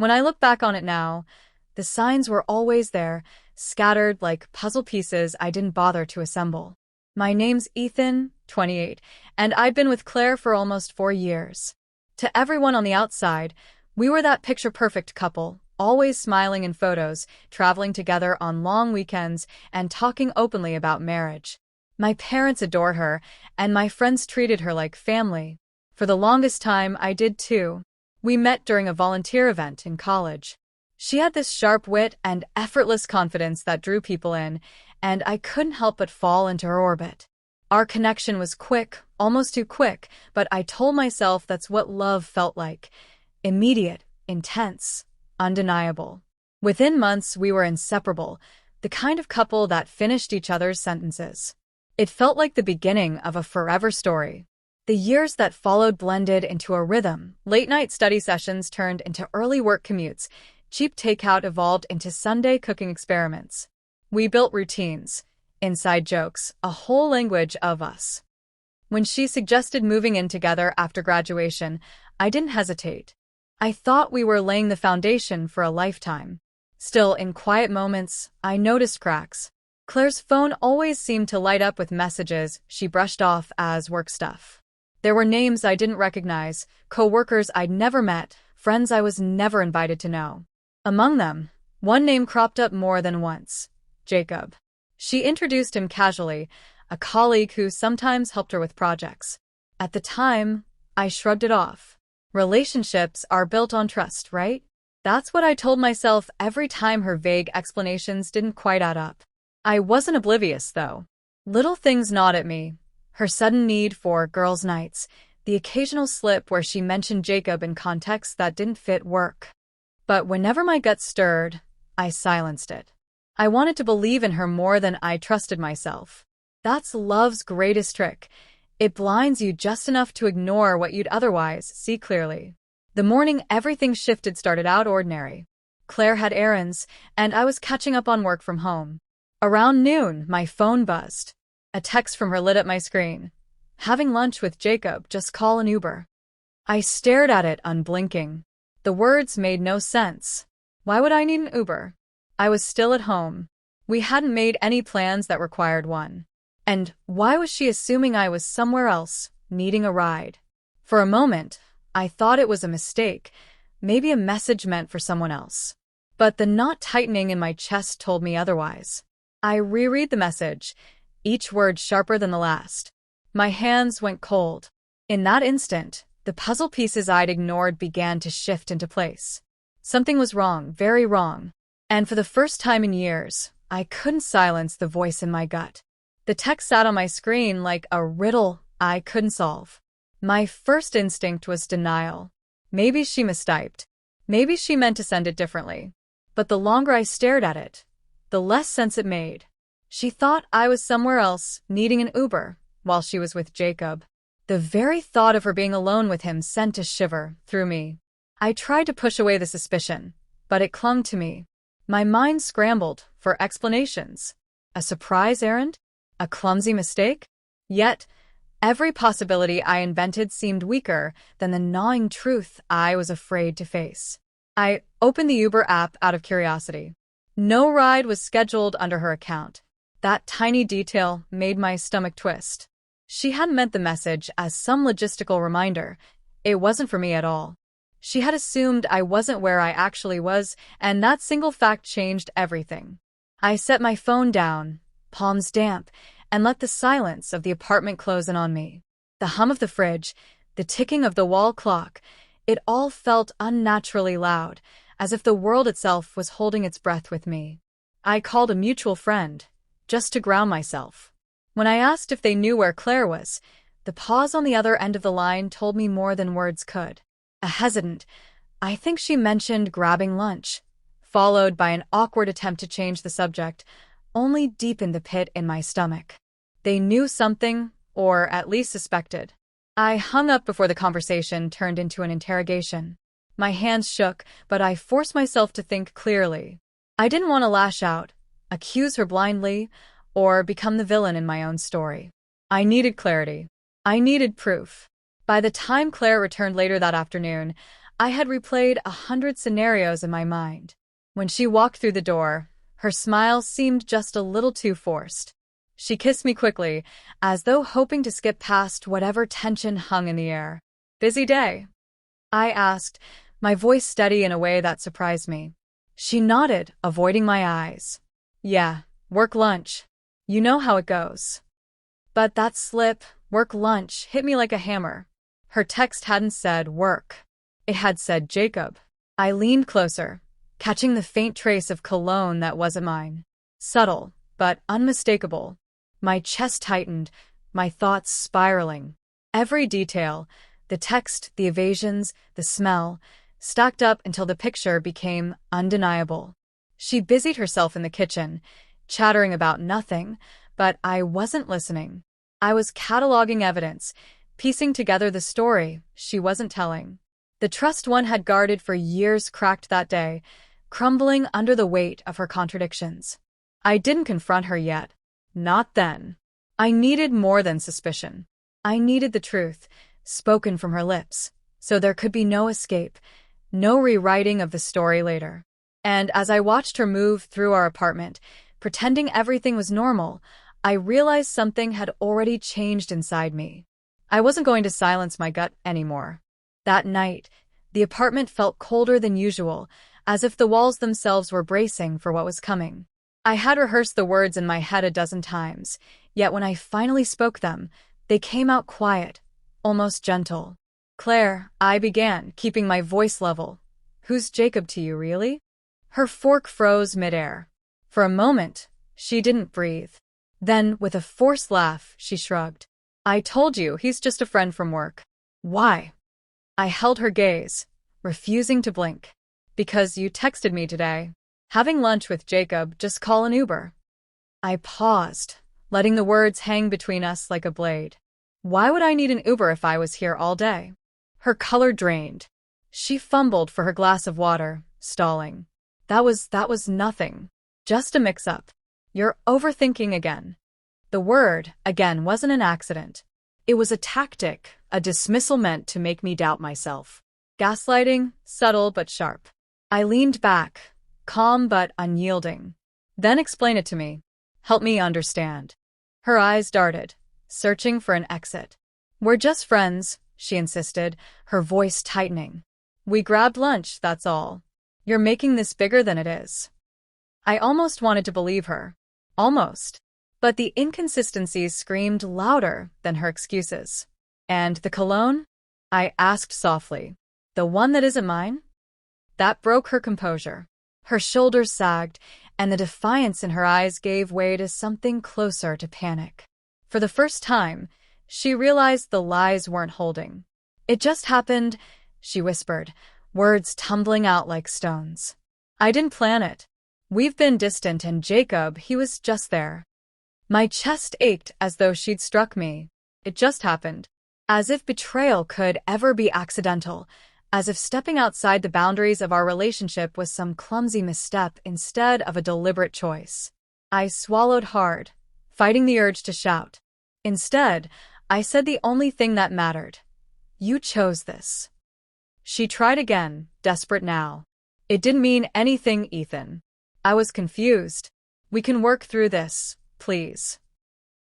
When I look back on it now, the signs were always there, scattered like puzzle pieces I didn't bother to assemble. My name's Ethan, 28, and I'd been with Claire for almost 4 years. To everyone on the outside, we were that picture-perfect couple, always smiling in photos, traveling together on long weekends, and talking openly about marriage. My parents adored her, and my friends treated her like family. For the longest time, I did too. We met during a volunteer event in college. She had this sharp wit and effortless confidence that drew people in, and I couldn't help but fall into her orbit. Our connection was quick, almost too quick, but I told myself that's what love felt like. Immediate, intense, undeniable. Within months, we were inseparable, the kind of couple that finished each other's sentences. It felt like the beginning of a forever story. The years that followed blended into a rhythm. Late-night study sessions turned into early work commutes. Cheap takeout evolved into Sunday cooking experiments. We built routines, inside jokes, a whole language of us. When she suggested moving in together after graduation, I didn't hesitate. I thought we were laying the foundation for a lifetime. Still, in quiet moments, I noticed cracks. Claire's phone always seemed to light up with messages she brushed off as work stuff. There were names I didn't recognize, co-workers I'd never met, friends I was never invited to know. Among them, one name cropped up more than once: Jacob. She introduced him casually, a colleague who sometimes helped her with projects. At the time, I shrugged it off. Relationships are built on trust, right? That's what I told myself every time her vague explanations didn't quite add up. I wasn't oblivious, though. Little things gnawed at me. Her sudden need for girls' nights, the occasional slip where she mentioned Jacob in contexts that didn't fit work. But whenever my gut stirred, I silenced it. I wanted to believe in her more than I trusted myself. That's love's greatest trick. It blinds you just enough to ignore what you'd otherwise see clearly. The morning everything shifted started out ordinary. Claire had errands, and I was catching up on work from home. Around noon, my phone buzzed. A text from her lit up my screen. "Having lunch with Jacob, just call an Uber." I stared at it unblinking. The words made no sense. Why would I need an Uber? I was still at home. We hadn't made any plans that required one. And why was she assuming I was somewhere else, needing a ride? For a moment, I thought it was a mistake, maybe a message meant for someone else. But the knot tightening in my chest told me otherwise. I reread the message, each word sharper than the last. My hands went cold. In that instant, the puzzle pieces I'd ignored began to shift into place. Something was wrong, very wrong. And for the first time in years, I couldn't silence the voice in my gut. The text sat on my screen like a riddle I couldn't solve. My first instinct was denial. Maybe she mistyped. Maybe she meant to send it differently. But the longer I stared at it, the less sense it made. She thought I was somewhere else, needing an Uber, while she was with Jacob. The very thought of her being alone with him sent a shiver through me. I tried to push away the suspicion, but it clung to me. My mind scrambled for explanations. A surprise errand? A clumsy mistake? Yet, every possibility I invented seemed weaker than the gnawing truth I was afraid to face. I opened the Uber app out of curiosity. No ride was scheduled under her account. That tiny detail made my stomach twist. She hadn't meant the message as some logistical reminder. It wasn't for me at all. She had assumed I wasn't where I actually was, and that single fact changed everything. I set my phone down, palms damp, and let the silence of the apartment close in on me. The hum of the fridge, the ticking of the wall clock, it all felt unnaturally loud, as if the world itself was holding its breath with me. I called a mutual friend, just to ground myself. When I asked if they knew where Claire was, the pause on the other end of the line told me more than words could. A hesitant, "I think she mentioned grabbing lunch," followed by an awkward attempt to change the subject, only deepened the pit in my stomach. They knew something, or at least suspected. I hung up before the conversation turned into an interrogation. My hands shook, but I forced myself to think clearly. I didn't want to lash out, accuse her blindly, or become the villain in my own story. I needed clarity. I needed proof. By the time Claire returned later that afternoon, I had replayed 100 scenarios in my mind. When she walked through the door, her smile seemed just a little too forced. She kissed me quickly, as though hoping to skip past whatever tension hung in the air. "Busy day?" I asked, my voice steady in a way that surprised me. She nodded, avoiding my eyes. "Yeah, work lunch. You know how it goes." But that slip, "work lunch," hit me like a hammer. Her text hadn't said work. It had said Jacob. I leaned closer, catching the faint trace of cologne that wasn't mine. Subtle, but unmistakable. My chest tightened, my thoughts spiraling. Every detail, the text, the evasions, the smell, stacked up until the picture became undeniable. She busied herself in the kitchen, chattering about nothing, but I wasn't listening. I was cataloging evidence, piecing together the story she wasn't telling. The trust one had guarded for years cracked that day, crumbling under the weight of her contradictions. I didn't confront her yet. Not then. I needed more than suspicion. I needed the truth, spoken from her lips, so there could be no escape, no rewriting of the story later. And as I watched her move through our apartment, pretending everything was normal, I realized something had already changed inside me. I wasn't going to silence my gut anymore. That night, the apartment felt colder than usual, as if the walls themselves were bracing for what was coming. I had rehearsed the words in my head a dozen times, yet when I finally spoke them, they came out quiet, almost gentle. "Claire," I began, keeping my voice level. "Who's Jacob to you, really?" Her fork froze midair. For a moment, she didn't breathe. Then, with a forced laugh, she shrugged. "I told you, he's just a friend from work." "Why?" I held her gaze, refusing to blink. "Because you texted me today. Having lunch with Jacob, just call an Uber." I paused, letting the words hang between us like a blade. Why would I need an Uber if I was here all day? Her color drained. She fumbled for her glass of water, stalling. That was nothing. Just a mix-up. "You're overthinking again." The word, again, wasn't an accident. It was a tactic, a dismissal meant to make me doubt myself. Gaslighting, subtle but sharp. I leaned back, calm but unyielding. "Then explain it to me. Help me understand." Her eyes darted, searching for an exit. "We're just friends," she insisted, her voice tightening. "We grabbed lunch, that's all. You're making this bigger than it is." I almost wanted to believe her. Almost. But the inconsistencies screamed louder than her excuses. "And the cologne?" I asked softly. "The one that isn't mine?" That broke her composure. Her shoulders sagged, and the defiance in her eyes gave way to something closer to panic. For the first time, she realized the lies weren't holding. "It just happened," she whispered, words tumbling out like stones. "I didn't plan it. We've been distant and Jacob, he was just there." My chest ached as though she'd struck me. It just happened. As if betrayal could ever be accidental. As if stepping outside the boundaries of our relationship was some clumsy misstep instead of a deliberate choice. I swallowed hard, fighting the urge to shout. Instead, I said the only thing that mattered. "You chose this." She tried again, desperate now. "It didn't mean anything, Ethan." I was confused. "We can work through this, please."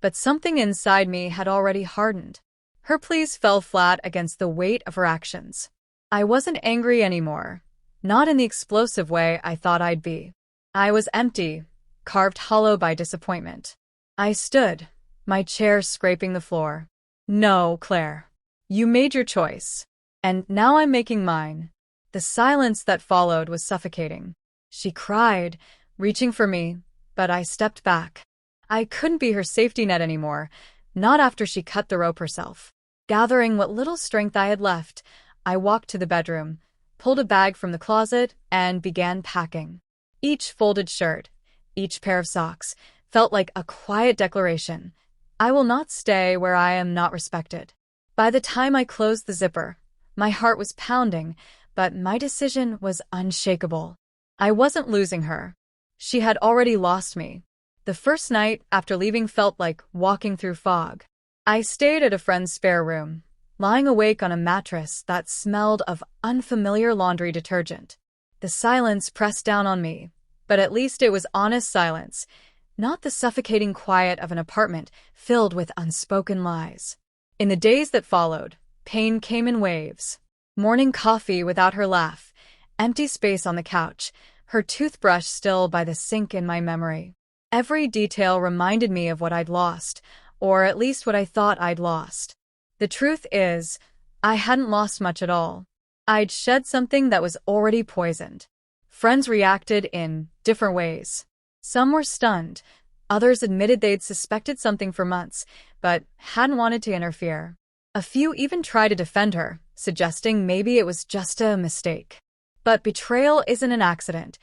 But something inside me had already hardened. Her pleas fell flat against the weight of her actions. I wasn't angry anymore, not in the explosive way I thought I'd be. I was empty, carved hollow by disappointment. I stood, my chair scraping the floor. "No, Claire. You made your choice. And now I'm making mine." The silence that followed was suffocating. She cried, reaching for me, but I stepped back. I couldn't be her safety net anymore, not after she cut the rope herself. Gathering what little strength I had left, I walked to the bedroom, pulled a bag from the closet, and began packing. Each folded shirt, each pair of socks, felt like a quiet declaration. I will not stay where I am not respected. By the time I closed the zipper, my heart was pounding, but my decision was unshakable. I wasn't losing her. She had already lost me. The first night after leaving felt like walking through fog. I stayed at a friend's spare room, lying awake on a mattress that smelled of unfamiliar laundry detergent. The silence pressed down on me, but at least it was honest silence, not the suffocating quiet of an apartment filled with unspoken lies. In the days that followed, pain came in waves. Morning coffee without her laugh, empty space on the couch, her toothbrush still by the sink in my memory. Every detail reminded me of what I'd lost, or at least what I thought I'd lost. The truth is, I hadn't lost much at all. I'd shed something that was already poisoned. Friends reacted in different ways. Some were stunned. Others admitted they'd suspected something for months, but hadn't wanted to interfere. A few even tried to defend her, suggesting maybe it was just a mistake. But betrayal isn't an accident.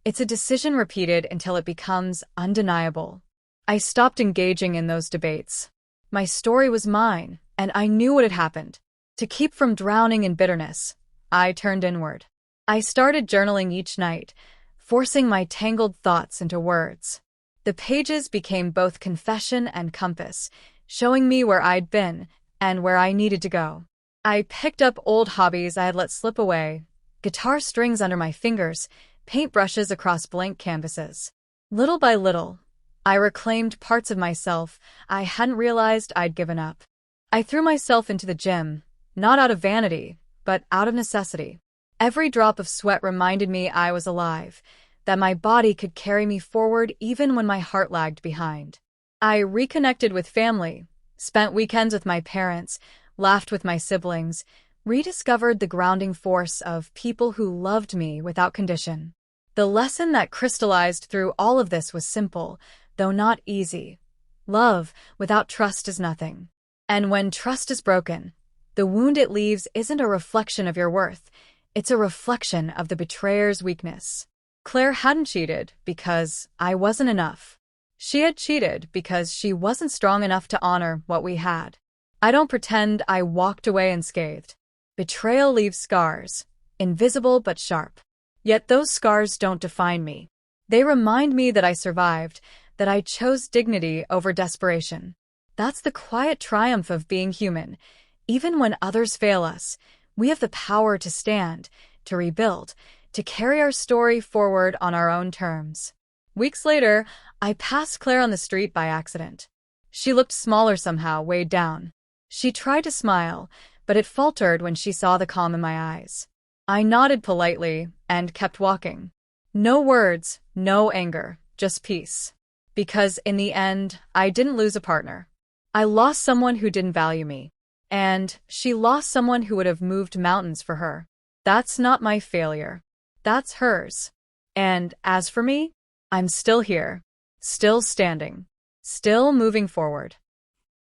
It's a decision repeated until it becomes undeniable. I stopped engaging in those debates. My story was mine, and I knew what had happened. To keep from drowning in bitterness, I turned inward. I started journaling each night, forcing my tangled thoughts into words. The pages became both confession and compass, showing me where I'd been and where I needed to go. I picked up old hobbies I had let slip away, guitar strings under my fingers, paintbrushes across blank canvases. Little by little, I reclaimed parts of myself I hadn't realized I'd given up. I threw myself into the gym, not out of vanity, but out of necessity. Every drop of sweat reminded me I was alive, that my body could carry me forward even when my heart lagged behind. I reconnected with family, spent weekends with my parents, laughed with my siblings, rediscovered the grounding force of people who loved me without condition. The lesson that crystallized through all of this was simple, though not easy. Love without trust is nothing. And when trust is broken, the wound it leaves isn't a reflection of your worth, it's a reflection of the betrayer's weakness. Claire hadn't cheated because I wasn't enough. She had cheated because she wasn't strong enough to honor what we had. I don't pretend I walked away unscathed. Betrayal leaves scars, invisible but sharp. Yet those scars don't define me. They remind me that I survived, that I chose dignity over desperation. That's the quiet triumph of being human. Even when others fail us, we have the power to stand, to rebuild, to carry our story forward on our own terms. Weeks later, I passed Claire on the street by accident. She looked smaller somehow, weighed down. She tried to smile, but it faltered when she saw the calm in my eyes. I nodded politely and kept walking. No words, no anger, just peace. Because in the end, I didn't lose a partner. I lost someone who didn't value me. And she lost someone who would have moved mountains for her. That's not my failure. That's hers. And as for me, I'm still here, still standing, still moving forward.